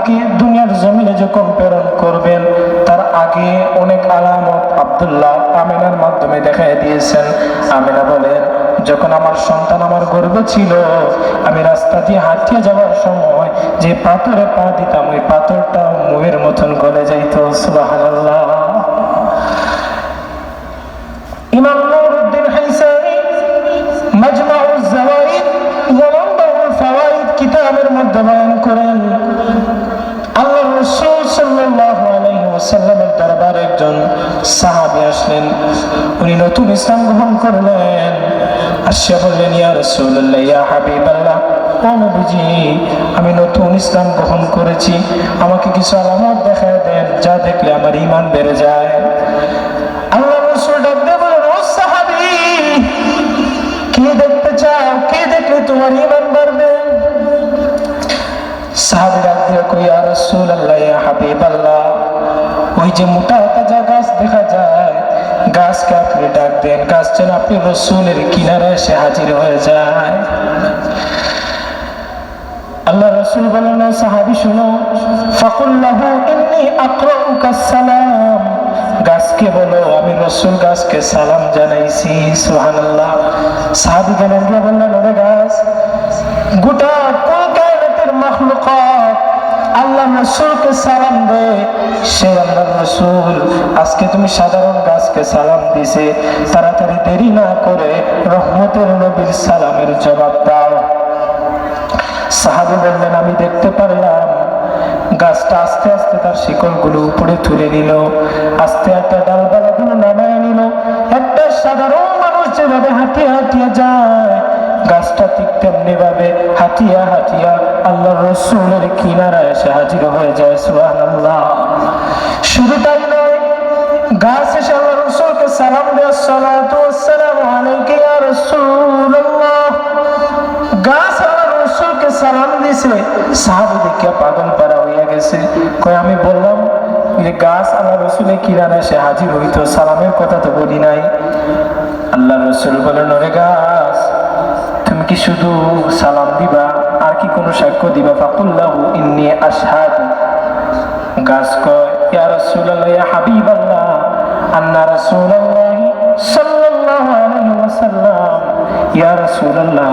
হাবিবকে দুনিয়ার জমিনে যখন প্রেরণ করবেন তার আগে অনেক আলামত আব্দুল্লাহ আমিনার মাধ্যমে দেখাই দিয়েছেন। আমিনা বলেন, যখন আমার সন্তান আমার গর্ভে ছিল, আমি রাস্তা দিয়ে হাঁটিয়ে যাওয়ার সময় যে পাথরে পা দিতাম ওই পাথরটা মুয়ের মতন গলে যাইত। সুবহানাল্লাহ। ইমাম নুরউদ্দিন হাইসামি মাজমাউজ জাওয়াইদ ওয়া মানবাউল ফাওয়াইদ কিতাবের মধ্যে বয়ান করেন, আল্লাহর রাসূল সাল্লাল্লাহু আলাইহি ওয়াসাল্লামের দরবারে একজন সাহাবী আসলেন। উনি নতুন ইসলাম গ্রহণ করলেন। আসিয়া বললেন, ইয়া রাসূলুল্লাহ, ইয়া হাবিবাল্লাহ, ও নবীজি, আমি নতুন ইসলাম গ্রহণ করেছি, আমাকে কিছু আলামত দেখায় দেন যা দেখলে আমার ঈমান বেড়ে যায়। আল্লাহর রাসূল ডাক দিয়ে বলেন, ও সাহাবী, কি দেখতে চাও? কি দেখলে তোমার ঈমান বাড়বে? সাহাবী ডাক দিয়ে কই, ইয়া রাসূলুল্লাহ, ইয়া হাবিবাল্লাহ, ওই যে মোটা তাজা গাছ দেখা যায়, গাছকে আপনি ডাক দেন, গাছ যেন আপনি রসুলের কিনারায় এসে হাজির হয়ে যায়। আল্লাহ রাসূল বলেন, সাহাবী শুনো, ফাকুল লাহু ইন্নী আকরাউকা সালাম, গাছকে বলো আমি রাসূল গাছকে সালাম জানাইছি। সুবহানাল্লাহ। সাহাবী গেলেন গিয়ে বললেন, ওরে গাছ, গোটা কুল কায়নাতের মাখলুকাত আল্লাহ রাসূলকে সালাম দে। সে আল্লাহ রাসূল, আজকে তুমি সাধারণ গাছকে সালাম দিছে, তাড়াতাড়ি দেরি না করে রহমতের নবীর সালামের জবাব দাও। সাহাবী বললেন, আমি দেখতে পারলাম গাছটা আস্তে আস্তে তার শিকড়গুলো উপরে তুলে নিল, আস্তে একটা ডালপালাগুলো নামায় নিল। একটা সাধারণ মানুষ যেভাবে হাঁটিয়ে হাঁটিয়ে যায়, গাছটা ঠিক তেমনি ভাবে হাঁটিয়া হাঁটিয়া আল্লাহ রাসূলের কিনারায় এসে হাজির হয়ে যায়। সুবহানাল্লাহ। শুধু তাই নয়, গাছ এসে আল্লাহ রাসূলকে সালাম দেয়, আসসালাতু ওয়াসসালামু আলাইকা ইয়া রাসূলুল্লাহ। গাছ আল্লাহ রাসূলকে সালাম দিছে, সাহাবী দেখে পাগল পারা হইয়া গেছে। কই, আমি বললাম যে গাছ আল্লাহ রাসূলের কিনারায় এসে হাজির হইতো, সালামের কথা তো বলি নাই। আল্লাহ রাসূল বলেন, ওরে গাছ, তুমি কি শুধু সালাম দিবা আর কি কোনো সাক্ষ্য দিবা? ফাকুল লাহু ইন্নী আশহাদু। গাছ কয়, ইয়া রাসূলুল্লাহ, ইয়া হাবিবাল্লাহ, আন্না রাসূলুল্লাহ সাল্লাল্লাহু আলাইহি ওয়াসাল্লাম, ইয়া রাসূলুল্লাহ,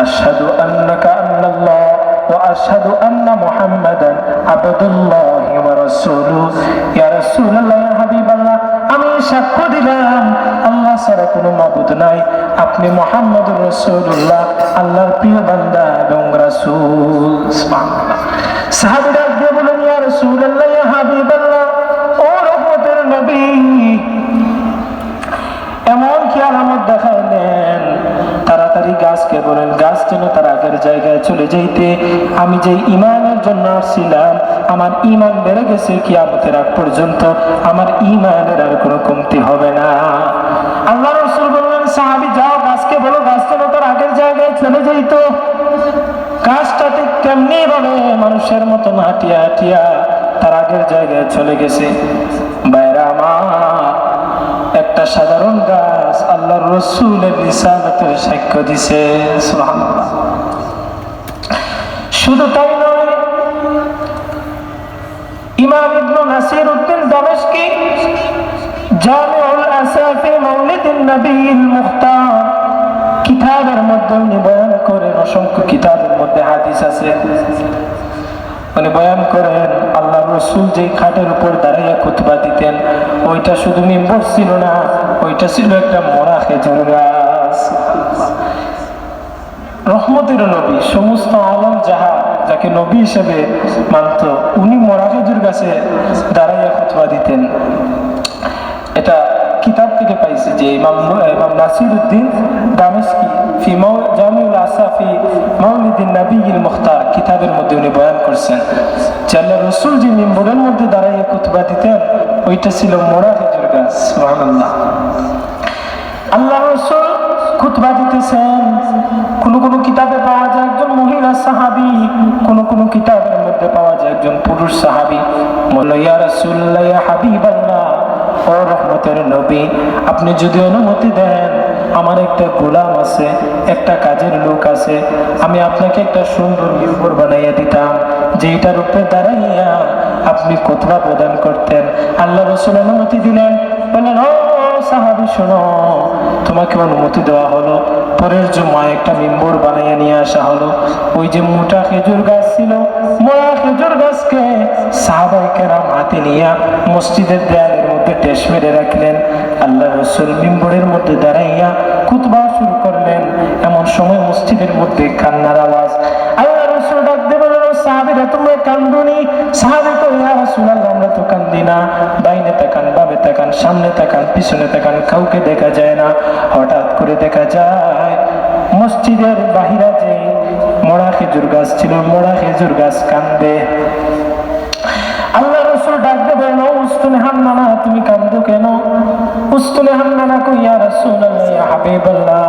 আশহাদু আন্নাকা আল্লাল্লাহ ওয়া আশহাদু আন্না মুহাম্মাদান আবদুল্লাহি ওয়া রাসূলুহু। ইয়া রাসূলুল্লাহ, ইয়া হাবিবাল্লাহ, আমি সাক্ষ্য দিলাম আল্লাহ ছাড়া কোনো মাবুদ নাই, আপনি মুহাম্মদুর রাসূলুল্লাহ, আল্লাহর প্রিয় বান্দা এবং রাসূল। সুবহানাল্লাহ। সাহাবীরা দিয়ে বলেন, ইয়া রাসূলুল্লাহ, ইয়া হাবিবাল্লাহ, ও রহমতের নবী, এমন কি আলামত দেখাইলেন? তাড়াতাড়ি গাছকে বলেন, গাছ যেন তার আগের জায়গায় চলে যাইতে, আমি যে ঈমানের জন্য আসছিলাম আমার ঈমান বেড়ে গেছে, কিয়ামতের আগ পর্যন্ত আমার ঈমানের আর কোনো কমতি হবে না। আল্লাহ রাসূল বললেন, সাহাবী যাও, গাছকে বলো গাছ যেন তার আগের জায়গায় চলে যাইতো। গাছটা ঠিক কেমনি ভাবে মানুষের মতো হাঁটিয়া হাঁটিয়া তার আগের জায়গায় চলে গেছে। বাইরা আমার, একটা সাধারণ গাছ আল্লাহর রাসূলের রিসালাতের সাক্ষ্য দিছে। সুবহানাল্লাহ। শুধু তাই নয়, ইমাম ইবনে নাসির উদ্দিন দামেশকি জামিউল আসাফি মাউলিদিন নবীল মুখতার কিতাবের মধ্যে উনি বয়ান করেন, অসংখ্য কিতাবের মধ্যে হাদিস আছে, উনি বয়ান করেন আল্লাহ রাসূল যে খাটের উপর দাঁড়াইয়া খুতবা দিতেন, ওইটা শুধু মিম্বর ছিল না, ওইটা ছিল একটা মরা খেজুর গাছ। রহমতের নবী, সমস্ত আলম যাকে নবী হিসেবে মানত, উনি মরা খেজুর গাছে দাঁড়াইয়া খুতবা দিতেন। এটা কিতাব থেকে পাইছি যে ইমাম নাসির উদ্দিন দামেশকি ফি জামিউল আসাফি মাউলিদিন নবীল মুখতার কিতাবের মধ্যে উনি বয়ান করছেন যে আল্লাহ রাসূল যে মিম্বরের মধ্যে দাঁড়াইয়া খুতবা দিতেন ওইটা ছিল মরা খেজুর গাছ। সুবহানাল্লাহ। আল্লাহ রাসূল খুতবা দিতেছেন, কোন কোন কিতাবে পাওয়া যায় একজন মহিলা সাহাবী, কোন কোন কিতাবের মধ্যে পাওয়া যায় একজন পুরুষ সাহাবী। বলল, ইয়া রাসূলুল্লাহ, ইয়া হাবিবাল্লাহ, ও রহমতের নবী, আপনি যদি অনুমতি দেন, আমার একটা গোলাম আছে, একটা কাজের লোক আছে, আমি আপনাকে একটা সুন্দর মিম্বর বানাইয়া দিতাম, যেটার উপরে দাঁড়াইয়া আপনি খুতবা প্রদান করতেন। আল্লাহ রাসূল অনুমতি দিলেন, বললেন, ও সাহাবী শোনো, তোমাকে অনুমতি দেওয়া হলো। পরের জুমায় একটা মিম্বর বানাইয়া নিয়ে আসা হলো। ওই যে মোটা খেজুর গাছ ছিল, মোটা খেজুর গাছকে সাহাবায়ে কেরাম হাতে নিয়ে মসজিদের দেয়ালের মধ্যে টেস মেরে রাখলেন। আল্লাহ রাসূল মিম্বরের মধ্যে দাঁড়াইয়া খুতবা শুরু করলেন। এমন সময় মসজিদের মধ্যে কান্নার আওয়াজ। আল্লাহ রাসূল ডাক দিয়ে বললেন, সাহাবীরা তোমরা কান্দুনি? সাহাবী কই, ইয়া রাসূলুল্লাহ আমরা তো কান্দি না। বাইরে তাকান, বামে তাকান, সামনে তাকান, পিছনে তাকান, কাউকে দেখা যায় না। হঠাৎ করে দেখা যায় মসজিদের বাহিরে যে মোড়া খেজুর গাছ ছিল, মোড়া খেজুর গাছ কান্দে। আল্লাহ রাসূল ডাক দিয়ে বলেন, ও উস্তুনে হান্নানা, তুমি কান্দো কেন? উস্তুনে হান্নানা কই, ইয়া রাসূলুল্লাহ, ইয়া হাবিবাল্লাহ,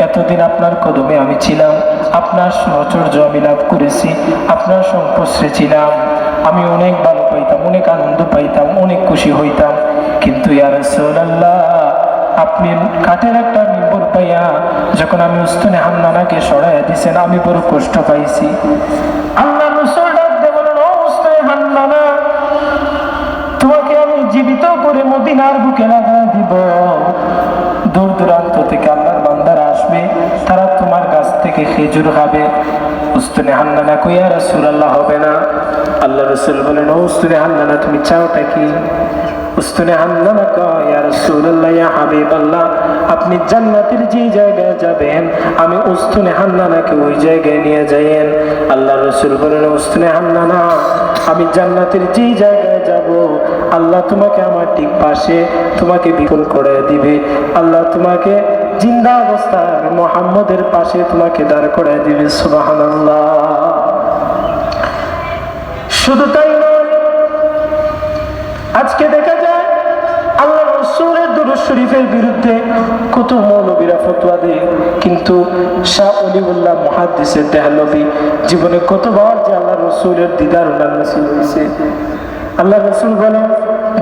এতদিন আপনার কদমে আমি ছিলাম, আপনার সহচর্য আমি লাভ করেছি, আপনার সংস্পর্শে ছিলাম, আমি অনেক ভালো পাইতাম, অনেক আনন্দ পাইতাম, অনেক খুশি হইতাম। কিন্তু ইয়া রাসূলুল্লাহ, আপনি কাঠের একটা মিম্বর পাইয়া যখন আমি উস্তুনে হান্নানাকে সরাইয়া দিছেন, আমি বড় কষ্ট পাইছি। আল্লাহ রাসূল ডাক দিয়ে বলেন, ও উস্তুনে হান্নানা, তোমাকে আমি জীবিত করে মদিনার বুকে লাগাই দিব। দূর দূরান্ত থেকে আল্লাহর বান্দারা আসবে, তারা তোমার গাছ থেকে খেজুর খাবে। উস্তুনে হান্নানা কই, ইয়া রাসূলুল্লাহ হবে না। আল্লাহ রাসূল বলেন, ও উস্তুনে হান্নানা, তুমি চাওটা কি? উস্তুনে হান্নানা কয়, ইয়া রাসূলুল্লাহ, ইয়া হাবিবাল্লাহ, আপনি জান্নাতের যে জায়গায় যাবেন, আমি উস্তুনে হান্নানাকে ওই জায়গায় নিয়ে যাইয়েন। আল্লাহ রাসূল বলেন, উস্তুনে হান্নানা, আমি জান্নাতের যে জায়গায় যাব, আল্লাহ তোমাকে আমার ঠিক পাশে তোমাকে বিপুল করে দিবে। আল্লাহ তোমাকে জিন্দা অবস্থায় মুহাম্মদের পাশে তোমাকে দাঁড় করে দিবে। সুবহানাল্লাহ। শুধু তাই নয়, আজকে দেখা যায় আল্লাহ রাসূলের দুরূদ শরীফের বিরুদ্ধে কত মৌলবীরা ফতোয়া দেয়, কিন্তু শাহ ওলিউল্লাহ মুহাদ্দিসে দেহলভী জীবনে কতবার যে আল্লাহ রাসূলের দিদার ওনার নসিব হয়েছে। আল্লাহ রাসূল বলেন,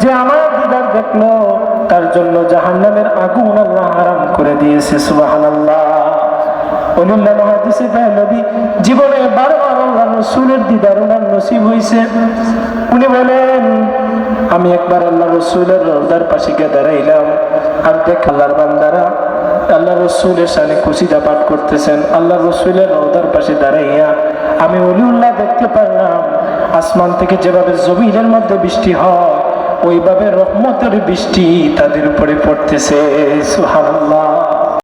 যে আমার দিদার দেখলো তার জন্য জাহান্নামের আগুন আল্লাহ হারাম করে দিয়েছে। সুবহানাল্লাহ। ওলিউল্লাহ মুহাদ্দিসে দেহলভী জীবনে বারবার আল্লাহ রাসূলের দিদার ওনার নসিব হয়েছে। উনি বলেন, আমি একবার আল্লাহ রাসূলের রওজার পাশে গিয়ে দাঁড়াইলাম, আর দেখ আল্লাহর বান্দারা আল্লাহ রাসূলের শানে কসিদা পাঠ করতেছেন। আল্লাহ রাসূলের রওজার পাশে দাঁড়াইয়া আমি ওলিউল্লাহ দেখতে পারলাম, আসমান থেকে যেভাবে জমিনের মধ্যে বৃষ্টি হয়, ওইভাবে রহমতের বৃষ্টি তাদের উপরে পড়তেছে। সুবহানাল্লাহ।